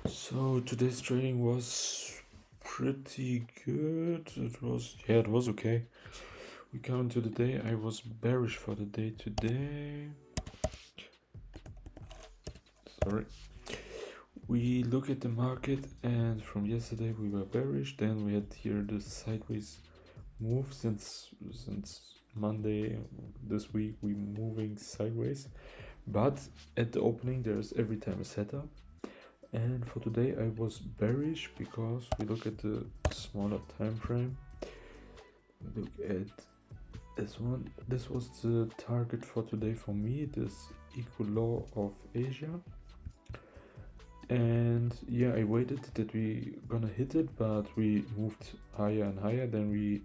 So today's trading was pretty good. It was okay. We come into the day. I was bearish for the day today. Sorry. We look at the market, and from yesterday we were bearish. Then we had here the sideways move since Monday this week. We moving sideways, but at the opening there's every time a setup. And for today I was bearish because we look at the smaller time frame. Look at this one. This was the target for today for me, this equal low of Asia. And yeah, I waited that we gonna hit it, but we moved higher and higher. Then we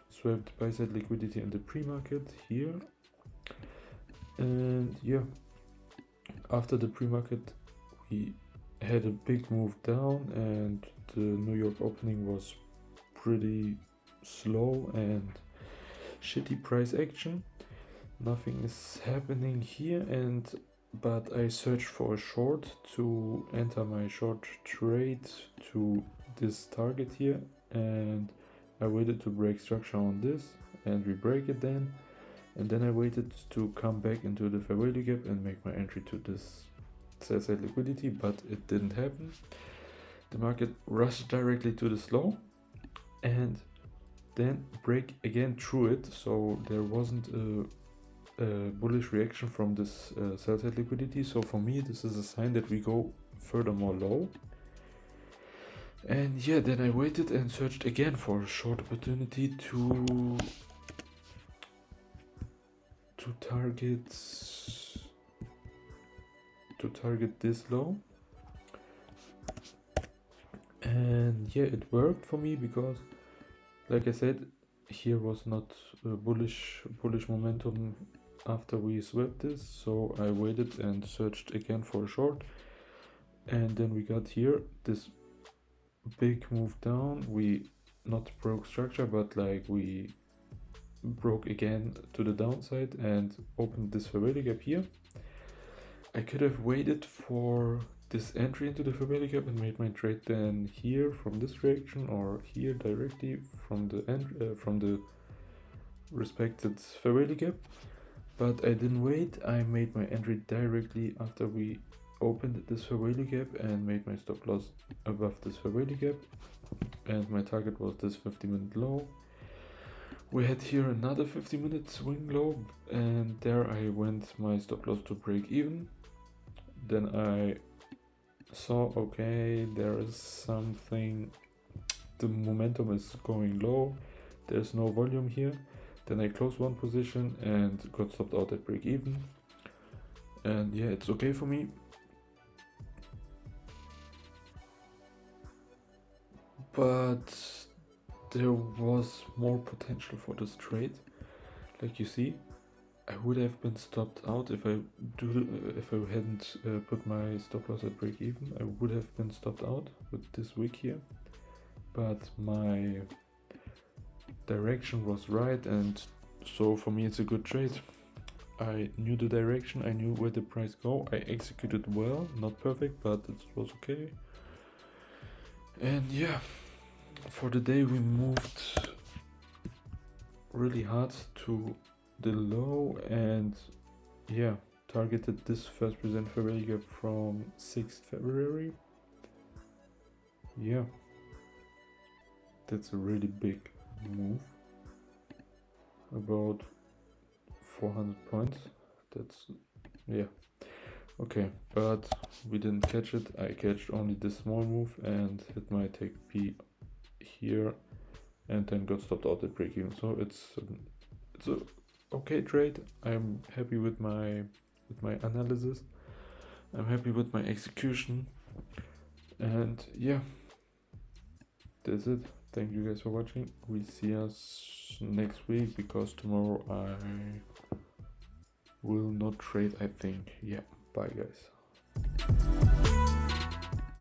swapped buy side liquidity in the pre-market here. And yeah, after the pre-market we had a big move down, and the New York opening was pretty slow and shitty price action. Nothing is happening here, but I searched for a short to enter my short trade to this target here, and I waited to break structure on this, and we break it then, and then I waited to come back into the fair value gap and make my entry to this sell side liquidity, but it didn't happen. The market rushed directly to this low and then break again through it, so there wasn't a bullish reaction from this sell side liquidity. So for me this is a sign that we go furthermore low. And yeah, then I waited and searched again for a short opportunity to target this low. And yeah, it worked for me because, like I said, here was not a bullish momentum after we swept this, so I waited and searched again for a short, and then we got here this big move down. We not broke structure, but like we broke again to the downside and opened this fair value gap here. I could have waited for this entry into the fair value gap and made my trade then here from this direction, or here directly from the respected fair value gap, but I didn't wait. I made my entry directly after we opened this fair value gap and made my stop loss above this fair value gap, and my target was this 50-minute low. We had here another 50-minute swing low, and there I went my stop loss to break even. Then I saw, okay, there is something, the momentum is going low, there's no volume here. Then I closed one position and got stopped out at break even, and yeah, it's okay for me. But there was more potential for this trade. Like you see, I would have been stopped out if I hadn't put my stop loss at break even. I would have been stopped out with this wick here, but my direction was right, and so for me it's a good trade. I knew the direction, I knew where the price go. I executed well, not perfect, but it was okay. And yeah, for the day we moved really hard to the low, and yeah, targeted this first present fair value gap from 6th February. Yeah, that's a really big move, about 400 points. That's, yeah, okay, but we didn't catch it. I catched only this small move and hit my take P here, and then got stopped out at break even. So it's a okay trade. I'm happy with my analysis. I'm happy with my execution, and yeah, that's it. Thank you guys for watching. We see us next week, because tomorrow I will not trade, I think. Yeah, bye guys.